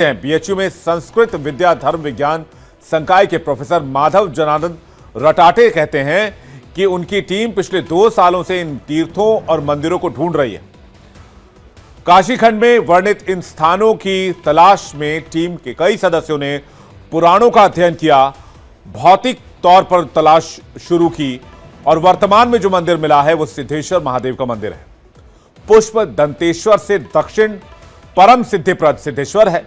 BHU में संस्कृत विद्या धर्म विज्ञान संकाय के प्रोफेसर माधव जनार्दन रटाटे कहते हैं कि उनकी टीम पिछले 2 सालों से इन तीर्थों और मंदिरों को ढूंढ रही है। काशी खंड में वर्णित इन स्थानों की तलाश में टीम के कई सदस्यों ने पुराणों का अध्ययन किया, भौतिक तौर पर तलाश शुरू की और वर्तमान में जो मंदिर मिला है वो सिद्धेश्वर महादेव का मंदिर है। पुष्प दंतेश्वर से दक्षिण परम सिद्धिप्रद सिद्धेश्वर है।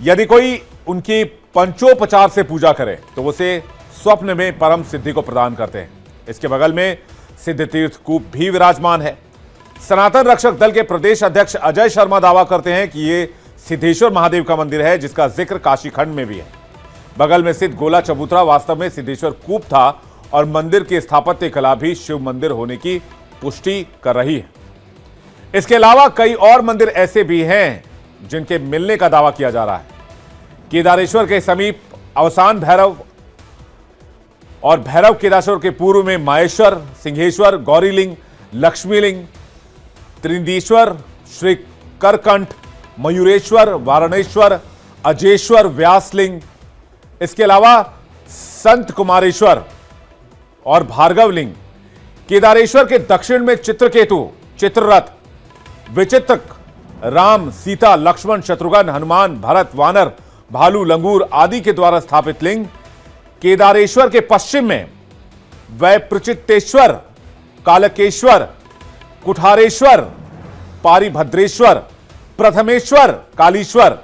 यदि कोई उनकी पंचोपचार से पूजा करे तो उसे स्वप्न में परम सिद्धि को प्रदान करते हैं। इसके बगल में सिद्ध तीर्थ कूप भी विराजमान है। सनातन रक्षक दल के प्रदेश अध्यक्ष अजय शर्मा दावा करते हैं कि ये सिद्धेश्वर महादेव का मंदिर है, जिसका जिक्र काशी खंड में भी है। बगल में स्थित गोला चबूतरा वास्तव में सिद्धेश्वर कूप था और मंदिर की स्थापत्य कला भी शिव मंदिर होने की पुष्टि कर रही है। इसके अलावा कई और मंदिर ऐसे भी हैं जिनके मिलने का दावा किया जा रहा है। केदारेश्वर के समीप अवसान भैरव और भैरव केदारेश्वर के पूर्व में माहेश्वर, सिंहेश्वर, गौरीलिंग, लक्ष्मीलिंग, त्रिनेश्वर, श्री करकंठ, मयूरेश्वर, वारणेश्वर, अजेश्वर, व्यासलिंग, इसके अलावा संत कुमारेश्वर और भार्गवलिंग। केदारेश्वर के दक्षिण में चित्रकेतु, चित्ररथ, विचित्रक, राम, सीता, लक्ष्मण, शत्रुघ्न, हनुमान, भरत, वानर, भालू, लंगूर आदि के द्वारा स्थापित लिंग। केदारेश्वर के पश्चिम में वैप्रचित्तेश्वर, कालकेश्वर, कुठारेश्वर, पारिभद्रेश्वर, प्रथमेश्वर, कालीश्वर,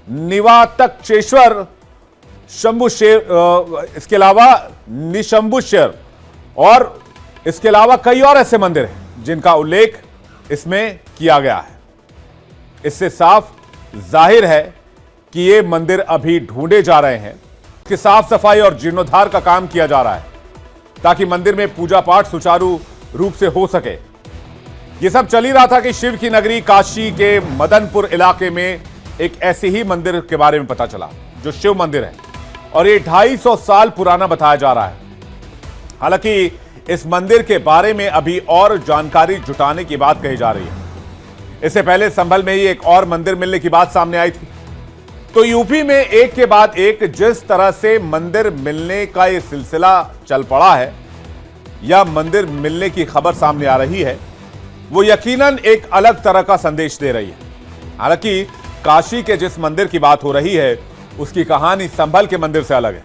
निवातक्षेश्वर, शंभुशेर, इसके अलावा निशंभुशेर और इसके अलावा कई और ऐसे मंदिर हैं जिनका उल्लेख इसमें किया गया है। इससे साफ जाहिर है कि ये मंदिर अभी ढूंढे जा रहे हैं। कि साफ सफाई और जीर्णोद्धार का काम किया जा रहा है ताकि मंदिर में पूजा पाठ सुचारू रूप से हो सके। यह सब चल ही रहा था कि शिव की नगरी काशी के मदनपुर इलाके में एक ऐसे ही मंदिर के बारे में पता चला जो शिव मंदिर है और ये 250 साल पुराना बताया जा रहा है। हालांकि इस मंदिर के बारे में अभी और जानकारी जुटाने की बात कही जा रही है। इससे पहले संभल में ही एक और मंदिर मिलने की बात सामने आई थी। तो यूपी में एक के बाद एक जिस तरह से मंदिर मिलने का ये सिलसिला चल पड़ा है या मंदिर मिलने की खबर सामने आ रही है, वो यकीनन एक अलग तरह का संदेश दे रही है। हालांकि काशी के जिस मंदिर की बात हो रही है उसकी कहानी संभल के मंदिर से अलग है।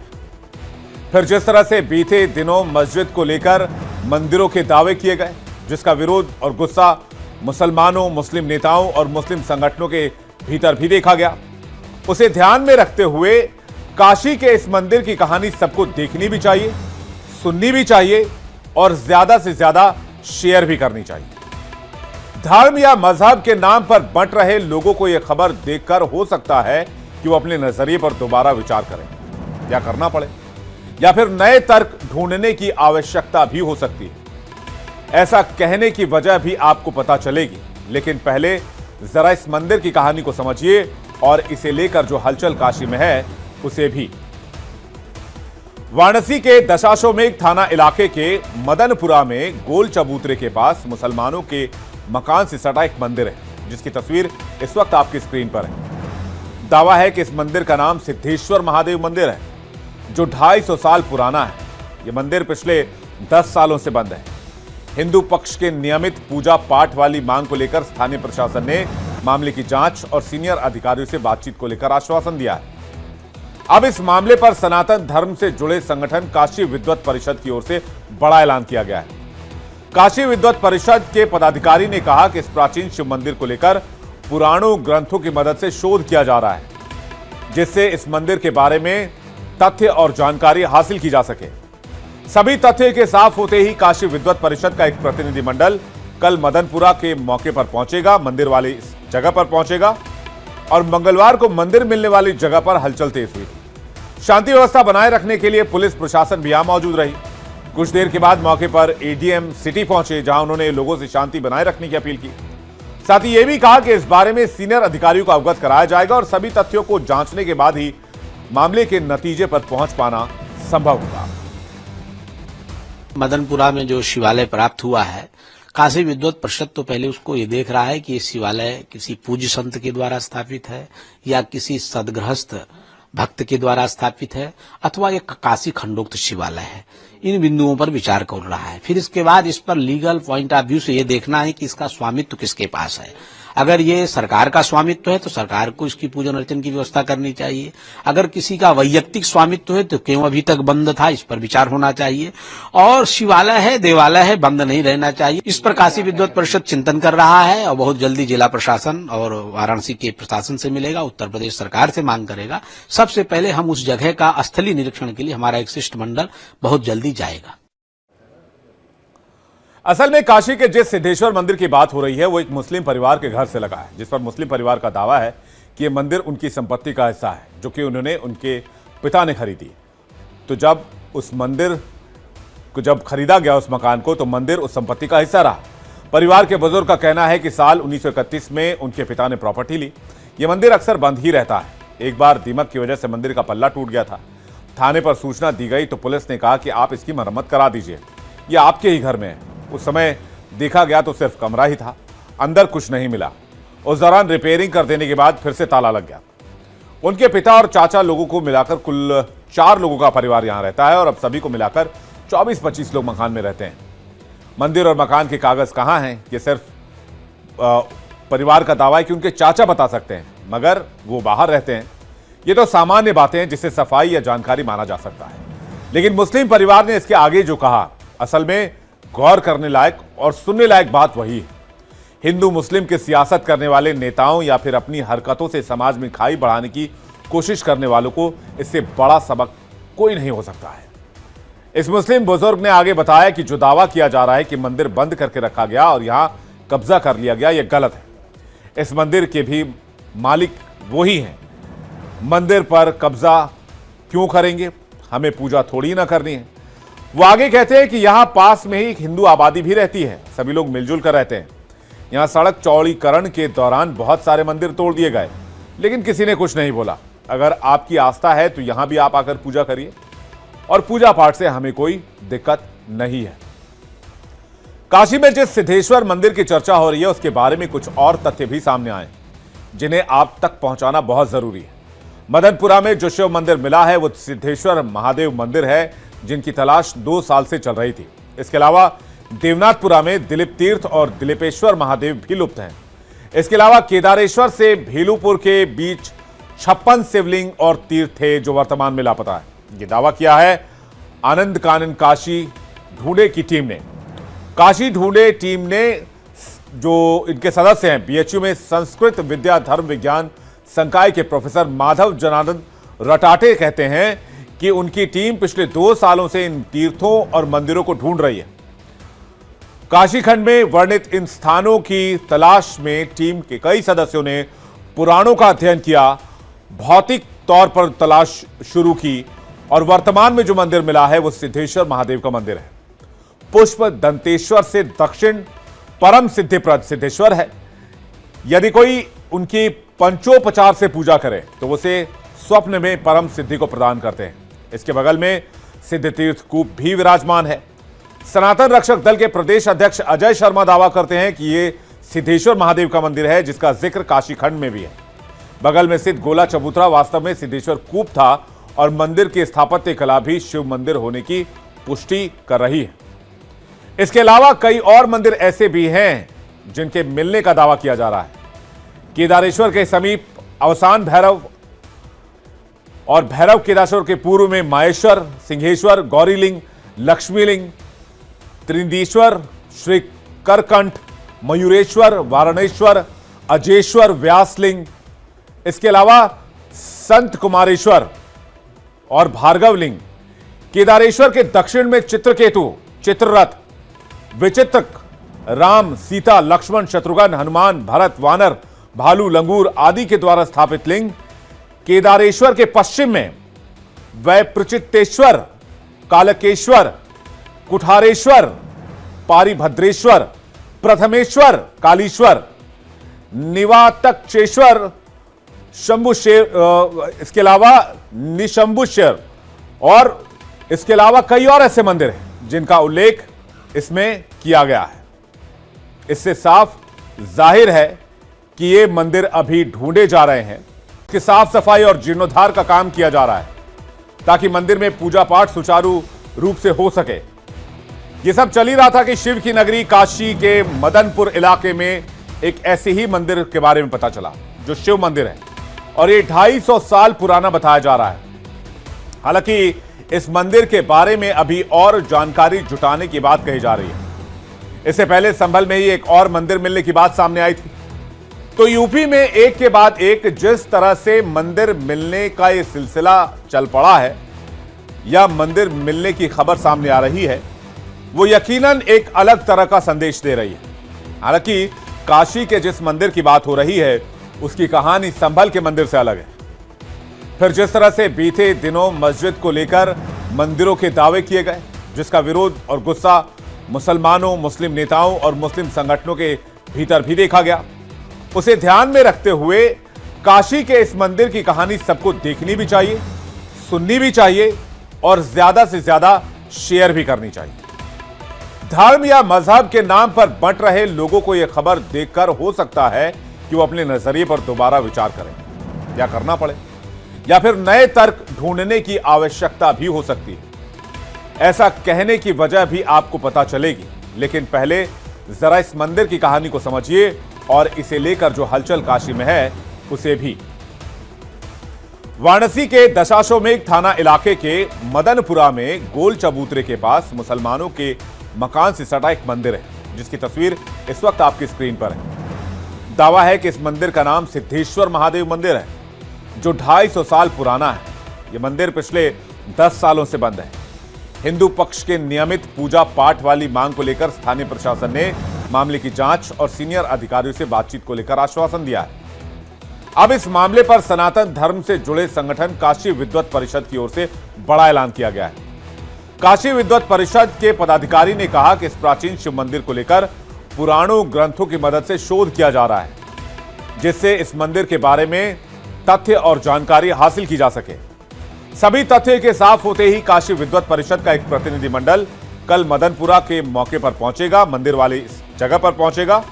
फिर जिस तरह से बीते दिनों मस्जिद को लेकर मंदिरों के दावे किए गए, जिसका विरोध और गुस्सा मुसलमानों, मुस्लिम नेताओं और मुस्लिम संगठनों के भीतर भी देखा गया, उसे ध्यान में रखते हुए काशी के इस मंदिर की कहानी सबको देखनी भी चाहिए, सुननी भी चाहिए और ज्यादा से ज्यादा शेयर भी करनी चाहिए। धर्म या मजहब के नाम पर बंट रहे लोगों को यह खबर देखकर हो सकता है कि वो अपने नजरिए पर दोबारा विचार करें या करना पड़े या फिर नए तर्क ढूंढने की आवश्यकता भी हो सकती है। ऐसा कहने की वजह भी आपको पता चलेगी, लेकिन पहले जरा इस मंदिर की कहानी को समझिए और इसे लेकर जो हलचल काशी में है उसे भी। वाराणसी के दशाश्वमेध थाना इलाके के मदनपुरा में गोल चबूतरे के पास मुसलमानों के मकान से सटा एक मंदिर है, जिसकी तस्वीर इस वक्त आपकी स्क्रीन पर है। दावा है कि इस मंदिर का नाम सिद्धेश्वर महादेव मंदिर है, जो 250 साल पुराना है। यह मंदिर पिछले 10 सालों से बंद है। हिंदू पक्ष के नियमित पूजा पाठ वाली मांग को लेकर स्थानीय प्रशासन ने मामले की जांच और सीनियर अधिकारियों से बातचीत को लेकर आश्वासन दिया है। अब इस मामले पर सनातन धर्म से जुड़े संगठन काशी विद्वत परिषद की ओर से बड़ा ऐलान किया गया है। काशी विद्वत परिषद के पदाधिकारी ने कहा कि इस प्राचीन शिव मंदिर को लेकर पुराणों ग्रंथों की मदद से शोध किया जा रहा है, जिससे इस मंदिर के बारे में तथ्य और जानकारी हासिल की जा सके। सभी तथ्य के साफ होते ही काशी विद्वत परिषद का एक प्रतिनिधिमंडल कल मदनपुरा के मौके पर पहुंचेगा, मंदिर वाली इस जगह पर पहुंचेगा और मंगलवार को मंदिर मिलने वाली जगह पर हलचल तेज हुई थी। शांति व्यवस्था बनाए रखने के लिए पुलिस प्रशासन भी यहां मौजूद रही। कुछ देर के बाद मौके पर एडीएम सिटी पहुंचे, जहां उन्होंने लोगों से शांति बनाए रखने की अपील की। साथ ही यह भी कहा कि इस बारे में सीनियर अधिकारियों को अवगत कराया जाएगा और सभी तथ्यों को जांचने के बाद ही मामले के नतीजे पर पहुंच पाना संभव होगा। मदनपुरा में जो शिवालय प्राप्त हुआ है, काशी विद्वत परिषद तो पहले उसको ये देख रहा है कि ये शिवालय किसी पूज्य संत के द्वारा स्थापित है या किसी सदगृहस्थ भक्त के द्वारा स्थापित है अथवा एक काशी खंडोक्त शिवालय है। इन बिंदुओं पर विचार कर रहा है। फिर इसके बाद इस पर लीगल पॉइंट ऑफ व्यू से ये देखना है कि इसका स्वामित्व किसके पास है। अगर ये सरकार का स्वामित्व है तो सरकार को इसकी पूजन अर्चन की व्यवस्था करनी चाहिए। अगर किसी का वैयक्तिक स्वामित्व है तो क्यों अभी तक बंद था, इस पर विचार होना चाहिए। और शिवालय है, देवालय है, बंद नहीं रहना चाहिए। इस पर काशी विद्वत परिषद चिंतन कर रहा है और बहुत जल्दी जिला प्रशासन और वाराणसी के प्रशासन से मिलेगा, उत्तर प्रदेश सरकार से मांग करेगा। सबसे पहले हम उस जगह का स्थलीय निरीक्षण के लिए हमारा एक शिष्टमंडल बहुत जल्दी जाएगा। असल में काशी के जिस सिद्धेश्वर मंदिर की बात हो रही है वो एक मुस्लिम परिवार के घर से लगा है, जिस पर मुस्लिम परिवार का दावा है कि यह मंदिर उनकी संपत्ति का हिस्सा है जो कि उन्होंने उनके पिता ने खरीदी। तो जब उस मंदिर को जब खरीदा गया उस मकान को, तो मंदिर उस संपत्ति का हिस्सा रहा। परिवार के बुजुर्ग का कहना है कि साल 1931 में उनके पिता ने प्रॉपर्टी ली। यह मंदिर अक्सर बंद ही रहता है। एक बार दीमक की वजह से मंदिर का पल्ला टूट गया था। थाने पर सूचना दी गई तो पुलिस ने कहा कि आप इसकी मरम्मत करा दीजिए, यह आपके ही घर में है। उस समय देखा गया तो सिर्फ कमरा ही था, अंदर कुछ नहीं मिला। उस दौरान रिपेयरिंग कर देने के बाद फिर से ताला लग गया। उनके पिता और चाचा लोगों को मिलाकर कुल 4 लोगों का परिवार यहां रहता है और अब सभी को मिलाकर 24-25 लोग मकान में रहते हैं। मंदिर और मकान के कागज कहां हैं, ये सिर्फ परिवार का दावा है कि उनके चाचा बता सकते हैं, मगर वो बाहर रहते हैं। ये तो सामान्य बातें हैं जिसे सफाई या जानकारी माना जा सकता है। लेकिन मुस्लिम परिवार ने इसके आगे जो कहा, असल में गौर करने लायक और सुनने लायक बात वही है। हिंदू मुस्लिम की सियासत करने वाले नेताओं या फिर अपनी हरकतों से समाज में खाई बढ़ाने की कोशिश करने वालों को इससे बड़ा सबक कोई नहीं हो सकता है। इस मुस्लिम बुजुर्ग ने आगे बताया कि जो दावा किया जा रहा है कि मंदिर बंद करके रखा गया और यहां कब्जा कर लिया गया, यह गलत है। इस मंदिर के भी मालिक वही हैं। मंदिर पर कब्जा क्यों करेंगे? हमें पूजा थोड़ी ना करनी है। वो आगे कहते हैं कि यहां पास में ही एक हिंदू आबादी भी रहती है, सभी लोग मिलजुल कर रहते हैं। यहां सड़क चौड़ीकरण के दौरान बहुत सारे मंदिर तोड़ दिए गए, लेकिन किसी ने कुछ नहीं बोला। अगर आपकी आस्था है तो यहां भी आप आकर पूजा करिए और पूजा पाठ से हमें कोई दिक्कत नहीं है। काशी में जिस सिद्धेश्वर मंदिर की चर्चा हो रही है उसके बारे में कुछ और तथ्य भी सामने आए जिन्हें आप तक पहुंचाना बहुत जरूरी है। मदनपुरा में जो शिव मंदिर मिला है वो सिद्धेश्वर महादेव मंदिर है जिनकी तलाश 2 साल से चल रही थी। इसके अलावा देवनाथपुरा में दिलीप तीर्थ और दिलीपेश्वर महादेव भी लुप्त हैं। इसके अलावा केदारेश्वर से भेलूपुर के बीच 56 शिवलिंग और तीर्थ थे जो वर्तमान में लापता है। यह दावा किया है आनंद कानन काशी ढूंढे की टीम ने। काशी ढूंढे टीम ने, जो इनके सदस्य हैं, बीएचयू में संस्कृत विद्या धर्म विज्ञान संकाय के प्रोफेसर माधव जनार्दन रटाटे कहते हैं कि उनकी टीम पिछले 2 सालों से इन तीर्थों और मंदिरों को ढूंढ रही है। काशी खंड में वर्णित इन स्थानों की तलाश में टीम के कई सदस्यों ने पुराणों का अध्ययन किया, भौतिक तौर पर तलाश शुरू की और वर्तमान में जो मंदिर मिला है वो सिद्धेश्वर महादेव का मंदिर है। पुष्प दंतेश्वर से दक्षिण परम सिद्धिप्रद सिद्धेश्वर है। यदि कोई उनकी पंचोपचार से पूजा करे तो उसे स्वप्न में परम सिद्धि को प्रदान करते हैं। इसके बगल में सिद्ध तीर्थ कूप भी विराजमान है। सनातन रक्षक दल के प्रदेश अध्यक्ष अजय शर्मा दावा करते हैं कि यह सिद्धेश्वर महादेव का मंदिर है जिसका जिक्र काशी खंड में भी है। बगल में स्थित गोला चबूतरा वास्तव में सिद्धेश्वर कूप था और मंदिर की स्थापत्य कला भी शिव मंदिर होने की पुष्टि कर रही है। इसके अलावा कई और मंदिर ऐसे भी हैं जिनके मिलने का दावा किया जा रहा है। केदारेश्वर के समीप अवसान भैरव और भैरव केदारेश्वर के पूर्व में माहेश्वर, सिंहेश्वर, गौरीलिंग, लक्ष्मीलिंग, त्रिनेश्वर, श्री करकंठ, मयूरेश्वर, वारणेश्वर, अजेश्वर, व्यासलिंग, इसके अलावा संत कुमारेश्वर और भार्गवलिंग। केदारेश्वर के दक्षिण में चित्रकेतु, चित्ररथ, विचित्रक, राम, सीता, लक्ष्मण, शत्रुघ्न, हनुमान, भरत, वानर, भालू, लंगूर आदि के द्वारा स्थापित लिंग। केदारेश्वर के पश्चिम में वैप्रचित्तेश्वर, कालकेश्वर, कुठारेश्वर, पारिभद्रेश्वर, प्रथमेश्वर, कालीश्वर, निवातक्षेश्वर, शंभुशेर, इसके अलावा निशंभुशेर और इसके अलावा कई और ऐसे मंदिर हैं जिनका उल्लेख इसमें किया गया है। इससे साफ जाहिर है कि ये मंदिर अभी ढूंढे जा रहे हैं कि साफ सफाई और जीर्णोद्धार का काम किया जा रहा है ताकि मंदिर में पूजा पाठ सुचारू रूप से हो सके। यह सब चल ही रहा था कि शिव की नगरी काशी के मदनपुर इलाके में एक ऐसे ही मंदिर के बारे में पता चला जो शिव मंदिर है और ये 250 साल पुराना बताया जा रहा है। हालांकि इस मंदिर के बारे में अभी और जानकारी जुटाने की बात कही जा रही है। इससे पहले संभल में ही एक और मंदिर मिलने की बात सामने आई थी। तो यूपी में एक के बाद एक जिस तरह से मंदिर मिलने का यह सिलसिला चल पड़ा है या मंदिर मिलने की खबर सामने आ रही है, वो यकीनन एक अलग तरह का संदेश दे रही है। हालांकि काशी के जिस मंदिर की बात हो रही है उसकी कहानी संभल के मंदिर से अलग है। फिर जिस तरह से बीते दिनों मस्जिद को लेकर मंदिरों के दावे किए गए, जिसका विरोध और गुस्सा मुसलमानों, मुस्लिम नेताओं और मुस्लिम संगठनों के भीतर भी देखा गया, उसे ध्यान में रखते हुए काशी के इस मंदिर की कहानी सबको देखनी भी चाहिए, सुननी भी चाहिए और ज्यादा से ज्यादा शेयर भी करनी चाहिए। धर्म या मजहब के नाम पर बंट रहे लोगों को यह खबर देखकर हो सकता है कि वो अपने नजरिए पर दोबारा विचार करें या करना पड़े या फिर नए तर्क ढूंढने की आवश्यकता भी हो सकती है। ऐसा कहने की वजह भी आपको पता चलेगी, लेकिन पहले जरा इस मंदिर की कहानी को समझिए और इसे लेकर जो हलचल काशी में है उसे भी। वाराणसी के दशाश्वमेध थाना इलाके के मदनपुरा में गोल चबूतरे के पास मुसलमानों के मकान से सटा एक मंदिर है, जिसकी तस्वीर इस वक्त आपकी स्क्रीन पर है। दावा है कि इस मंदिर का नाम सिद्धेश्वर महादेव मंदिर है, जो 250 साल पुराना है। यह मंदिर पिछले 10 सालों से बंद है। हिंदू पक्ष के नियमित पूजा पाठ वाली मांग को लेकर स्थानीय प्रशासन ने मामले की जांच और सीनियर अधिकारियों से बातचीत को लेकर आश्वासन दिया है। अब इस मामले पर सनातन धर्म से जुड़े संगठन काशी विद्वत परिषद की ओर से बड़ा ऐलान किया गया है। काशी विद्वत परिषद के पदाधिकारी ने कहा कि इस प्राचीन शिव मंदिर को लेकर पुराणों ग्रंथों की मदद से शोध किया जा रहा है, जिससे इस मंदिर के बारे में तथ्य और जानकारी हासिल की जा सके। सभी तथ्य के साफ होते ही काशी विद्वत परिषद का एक प्रतिनिधिमंडल कल मदनपुरा के मौके पर पहुंचेगा, मंदिर वाली इस जगह पर पहुंचेगा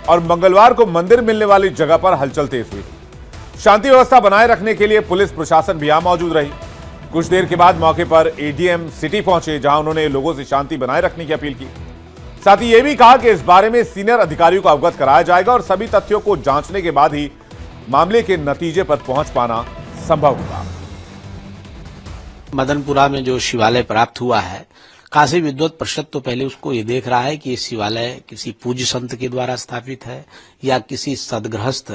और मंगलवार को मंदिर मिलने वाली जगह पर हलचल तेज हुई। शांति व्यवस्था बनाए रखने के लिए पुलिस प्रशासन भी यहां मौजूद रही। कुछ देर के बाद मौके पर एडीएम सिटी पहुंचे, जहां उन्होंने लोगों से शांति बनाए रखने की अपील की। साथ ही यह भी कहा कि इस बारे में सीनियर अधिकारियों को अवगत कराया जाएगा और सभी तथ्यों को जांचने के बाद ही मामले के नतीजे पर पहुंच पाना संभव होगा। मदनपुरा में जो शिवालय प्राप्त हुआ है, काशी विद्वत परिषद तो पहले उसको ये देख रहा है कि ये शिवालय किसी पूज्य संत के द्वारा स्थापित है या किसी सदगृहस्थ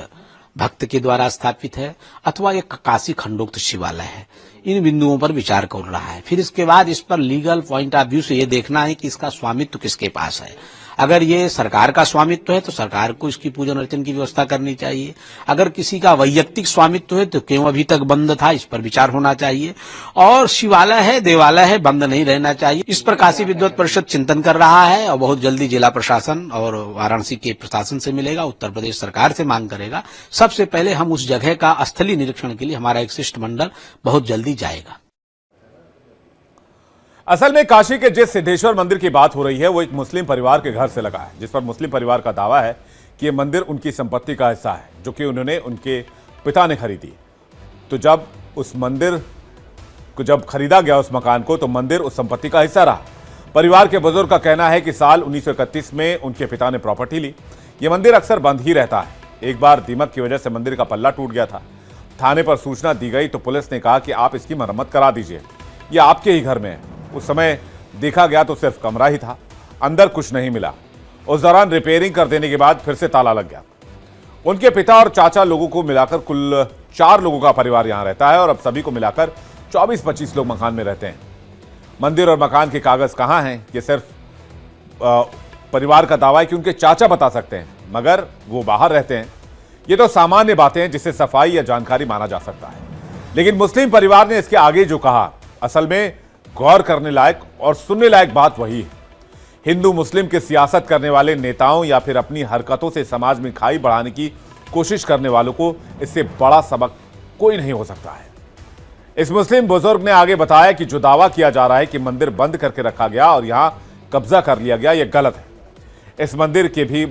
भक्त के द्वारा स्थापित है अथवा एक काशी खंडोक्त शिवालय है। इन बिंदुओं पर विचार कर रहा है। फिर इसके बाद इस पर लीगल पॉइंट ऑफ व्यू से ये देखना है कि इसका स्वामित्व किसके पास है। अगर ये सरकार का स्वामित्व है तो सरकार को इसकी पूजन अर्चन की व्यवस्था करनी चाहिए। अगर किसी का वैयक्तिक स्वामित्व है तो क्यों अभी तक बंद था, इस पर विचार होना चाहिए। और शिवालय है, देवालय है, बंद नहीं रहना चाहिए। इस पर काशी विद्वत परिषद चिंतन कर रहा है और बहुत जल्दी जिला प्रशासन और वाराणसी के प्रशासन से मिलेगा, उत्तर प्रदेश सरकार से मांग करेगा। सबसे पहले हम उस जगह का स्थलीय निरीक्षण के लिए हमारा एक शिष्टमंडल बहुत जल्दी जाएगा। असल में काशी के जिस सिद्धेश्वर मंदिर की बात हो रही है वो एक मुस्लिम परिवार के घर से लगा है, जिस पर मुस्लिम परिवार का दावा है कि यह मंदिर उनकी संपत्ति का हिस्सा है, जो कि उन्होंने उनके पिता ने खरीदी। तो जब उस मंदिर को जब खरीदा गया उस मकान को, तो मंदिर उस संपत्ति का हिस्सा रहा। परिवार के बुजुर्ग का कहना है कि साल 1931 में उनके पिता ने प्रॉपर्टी ली। यह मंदिर अक्सर बंद ही रहता है। एक बार दीमक की वजह से मंदिर का पल्ला टूट गया था। थाने पर सूचना दी गई तो पुलिस ने कहा कि आप इसकी मरम्मत करा दीजिए, यह आपके ही घर में है। उस समय देखा गया तो सिर्फ कमरा ही था, अंदर कुछ नहीं मिला। उस दौरान रिपेयरिंग कर देने के बाद फिर से ताला लग गया। उनके पिता और चाचा लोगों को मिलाकर कुल 4 लोगों का परिवार यहां रहता है और अब सभी को मिलाकर 24-25 लोग मकान में रहते हैं। मंदिर और मकान के कागज कहां हैं, ये सिर्फ परिवार का दावा है कि उनके चाचा बता सकते हैं, मगर वो बाहर रहते हैं। ये तो सामान्य बातें हैं जिसे सफाई या जानकारी माना जा सकता है। लेकिन मुस्लिम परिवार ने इसके आगे जो कहा, असल में गौर करने लायक और सुनने लायक बात वही है। हिंदू मुस्लिम के सियासत करने वाले नेताओं या फिर अपनी हरकतों से समाज में खाई बढ़ाने की कोशिश करने वालों को इससे बड़ा सबक कोई नहीं हो सकता है। इस मुस्लिम बुजुर्ग ने आगे बताया कि जो दावा किया जा रहा है कि मंदिर बंद करके रखा गया और यहां कब्जा कर लिया गया, यह गलत है। इस मंदिर के भी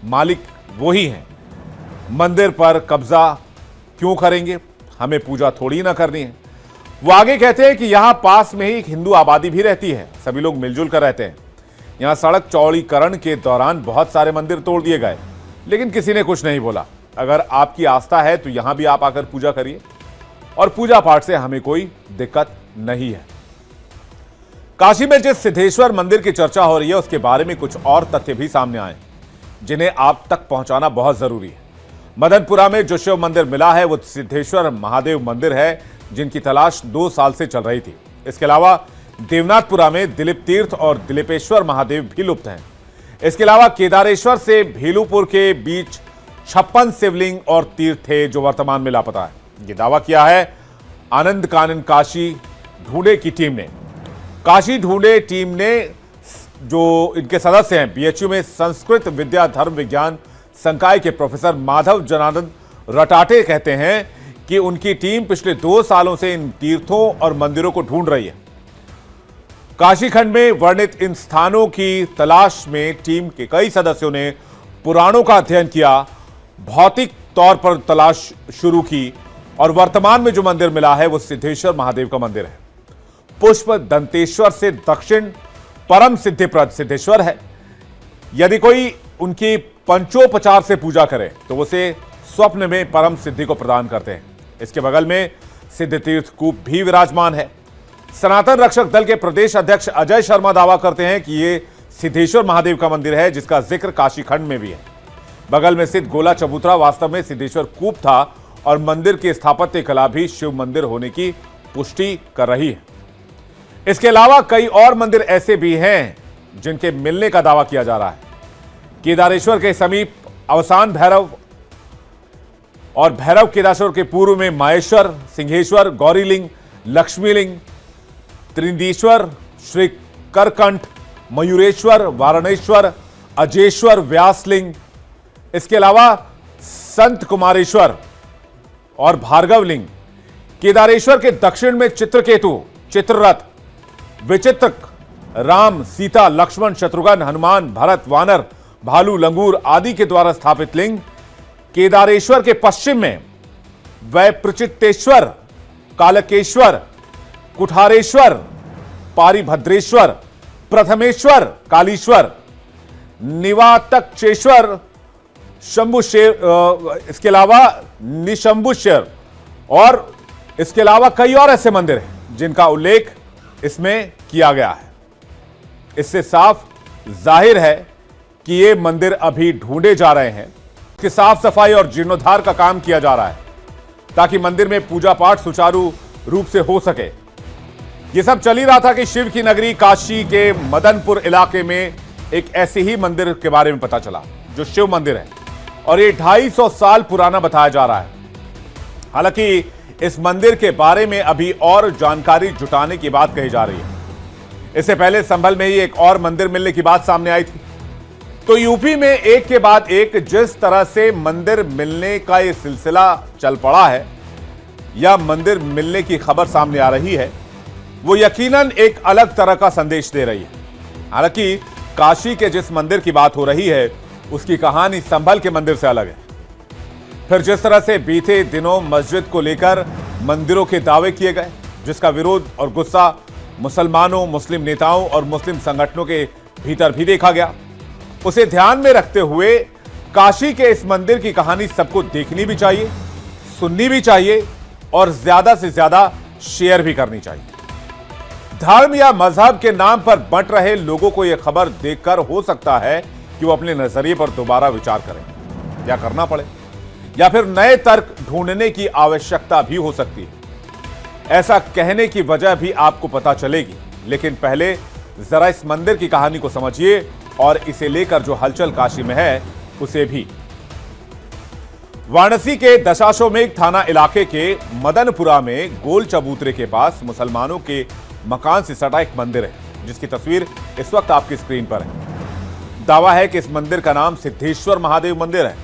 मालिक वही हैं। मंदिर पर कब्जा क्यों करेंगे? हमें पूजा थोड़ी ना करनी है। वो आगे कहते हैं कि यहां पास में ही एक हिंदू आबादी भी रहती है, सभी लोग मिलजुल कर रहते हैं। यहां सड़क चौड़ीकरण के दौरान बहुत सारे मंदिर तोड़ दिए गए, लेकिन किसी ने कुछ नहीं बोला। अगर आपकी आस्था है तो यहां भी आप आकर पूजा करिए, और पूजा पाठ से हमें कोई दिक्कत नहीं है। काशी में जिस सिद्धेश्वर मंदिर की चर्चा हो रही है उसके बारे में कुछ और तथ्य भी सामने आए जिन्हें आप तक पहुंचाना बहुत जरूरी है। मदनपुरा में जो शिव मंदिर मिला है वो सिद्धेश्वर महादेव मंदिर है, जिनकी तलाश 2 साल से चल रही थी। इसके अलावा देवनाथपुरा में दिलीप तीर्थ और दिलीपेश्वर महादेव भी लुप्त हैं। इसके अलावा केदारेश्वर से भेलूपुर के बीच 56 शिवलिंग और तीर्थ थे जो वर्तमान में लापता है। ये दावा किया है आनंद कानन काशी ढूंढे की टीम ने। काशी ढूंढे टीम ने, जो इनके सदस्य हैं, बीएचयू में संस्कृत विद्या धर्म विज्ञान संकाय के प्रोफेसर माधव जनार्दन रटाटे कहते हैं कि उनकी टीम पिछले 2 सालों से इन तीर्थों और मंदिरों को ढूंढ रही है। काशी खंड में वर्णित इन स्थानों की तलाश में टीम के कई सदस्यों ने पुराणों का अध्ययन किया, भौतिक तौर पर तलाश शुरू की, और वर्तमान में जो मंदिर मिला है वो सिद्धेश्वर महादेव का मंदिर है। पुष्प दंतेश्वर से दक्षिण परम सिद्धिप्रद सिद्धेश्वर है। यदि कोई उनकी पंचोपचार से पूजा करे तो उसे स्वप्न में परम सिद्धि को प्रदान करते हैं। इसके बगल में सिद्ध तीर्थ कूप भी विराजमान है। सनातन रक्षक दल के प्रदेश अध्यक्ष अजय शर्मा दावा करते हैं कि ये सिद्धेश्वर महादेव का मंदिर है, जिसका जिक्र काशी खंड में भी है। बगल में स्थित गोला चबूतरा वास्तव में सिद्धेश्वर कूप था, और मंदिर की स्थापत्य कला भी शिव मंदिर होने की पुष्टि कर रही है। इसके अलावा कई और मंदिर ऐसे भी हैं जिनके मिलने का दावा किया जा रहा है। केदारेश्वर के समीप अवसान भैरव और भैरव केदारेश्वर के पूर्व में माहेश्वर, सिंहेश्वर, गौरीलिंग, लक्ष्मीलिंग, त्रिनेश्वर, श्री करकंठ, मयूरेश्वर, वारणेश्वर, अजेश्वर, व्यासलिंग, इसके अलावा संत कुमारेश्वर और भार्गवलिंग। केदारेश्वर के दक्षिण में चित्रकेतु, चित्ररथ, विचित्रक, राम, सीता, लक्ष्मण, शत्रुघ्न, हनुमान, भरत, वानर, भालू, लंगूर आदि के द्वारा स्थापित लिंग। केदारेश्वर के पश्चिम में वैप्रचित्तेश्वर, कालकेश्वर, कुठारेश्वर, पारिभद्रेश्वर, प्रथमेश्वर, कालीश्वर, निवातक्षेश्वर, शंभुशेर, इसके अलावा निशंभुशेर, और इसके अलावा कई और ऐसे मंदिर हैं जिनका उल्लेख इसमें किया गया है। इससे साफ जाहिर है कि ये मंदिर अभी ढूंढे जा रहे हैं। कि साफ सफाई और जीर्णोद्धार का काम किया जा रहा है ताकि मंदिर में पूजा पाठ सुचारू रूप से हो सके। यह सब चल ही रहा था कि शिव की नगरी काशी के मदनपुर इलाके में एक ऐसे ही मंदिर के बारे में पता चला जो शिव मंदिर है, और ये 250 साल पुराना बताया जा रहा है। हालांकि इस मंदिर के बारे में अभी और जानकारी जुटाने की बात कही जा रही है। इससे पहले संभल में ही एक और मंदिर मिलने की बात सामने आई थी। तो यूपी में एक के बाद एक जिस तरह से मंदिर मिलने का यह सिलसिला चल पड़ा है, या मंदिर मिलने की खबर सामने आ रही है, वो यकीनन एक अलग तरह का संदेश दे रही है। हालांकि काशी के जिस मंदिर की बात हो रही है उसकी कहानी संभल के मंदिर से अलग है। फिर जिस तरह से बीते दिनों मस्जिद को लेकर मंदिरों के दावे किए गए, जिसका विरोध और गुस्सा मुसलमानों, मुस्लिम नेताओं और मुस्लिम संगठनों के भीतर भी देखा गया, उसे ध्यान में रखते हुए काशी के इस मंदिर की कहानी सबको देखनी भी चाहिए, सुननी भी चाहिए, और ज्यादा से ज्यादा शेयर भी करनी चाहिए। धर्म या मजहब के नाम पर बंट रहे लोगों को यह खबर देखकर हो सकता है कि वो अपने नजरिए पर दोबारा विचार करें, या करना पड़े, या फिर नए तर्क ढूंढने की आवश्यकता भी हो सकती है। ऐसा कहने की वजह भी आपको पता चलेगी, लेकिन पहले जरा इस मंदिर की कहानी को समझिए और इसे लेकर जो हलचल काशी में है उसे भी। वाराणसी के दशाश्वमेध थाना इलाके के मदनपुरा में गोल चबूतरे के पास मुसलमानों के मकान से सटा एक मंदिर है, जिसकी तस्वीर इस वक्त आपकी स्क्रीन पर है। दावा है कि इस मंदिर का नाम सिद्धेश्वर महादेव मंदिर है,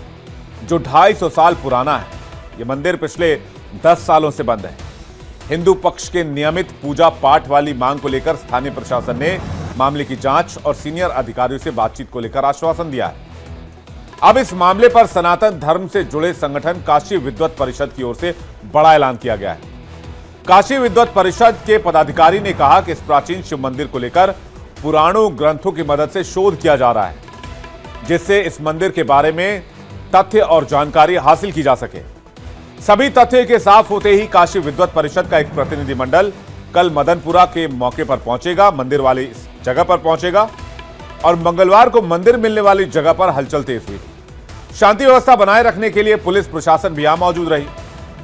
जो 250 साल पुराना है। यह मंदिर पिछले 10 सालों से बंद है। हिंदू पक्ष के नियमित पूजा पाठ वाली मांग को लेकर स्थानीय प्रशासन ने मामले की जांच और सीनियर अधिकारियों से बातचीत को लेकर आश्वासन दिया है। अब इस मामले पर सनातन धर्म से जुड़े संगठन काशी विद्वत परिषद की ओर से बड़ा ऐलान किया गया है। काशी विद्वत परिषद के पदाधिकारी ने कहा कि इस प्राचीन शिव मंदिर को लेकर पुराणों ग्रंथों की मदद से शोध किया जा रहा है, जिससे इस मंदिर के बारे में तथ्य और जानकारी हासिल की जा सके। सभी तथ्य के साफ होते ही काशी विद्वत परिषद का एक प्रतिनिधिमंडल कल मदनपुरा के मौके पर पहुंचेगा, मंदिर वाली इस जगह पर पहुंचेगा और मंगलवार को मंदिर मिलने वाली जगह पर हलचल तेज हुई। शांति व्यवस्था बनाए रखने के लिए पुलिस प्रशासन भी यहां मौजूद रही।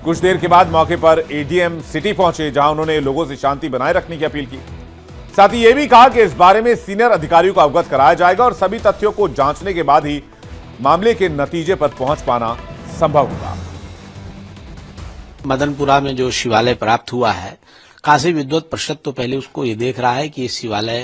कुछ देर के बाद मौके पर एडीएम सिटी पहुंचे, जहां उन्होंने लोगों से शांति बनाए रखने की अपील की। साथ ही यह भी कहा कि इस बारे में सीनियर अधिकारियों को अवगत कराया जाएगा और सभी तथ्यों को जांचने के बाद ही मामले के नतीजे पर पहुंच पाना संभव होगा। मदनपुरा में जो शिवालय प्राप्त हुआ है, काशी विद्वत परिषद तो पहले उसको ये देख रहा है कि ये शिवालय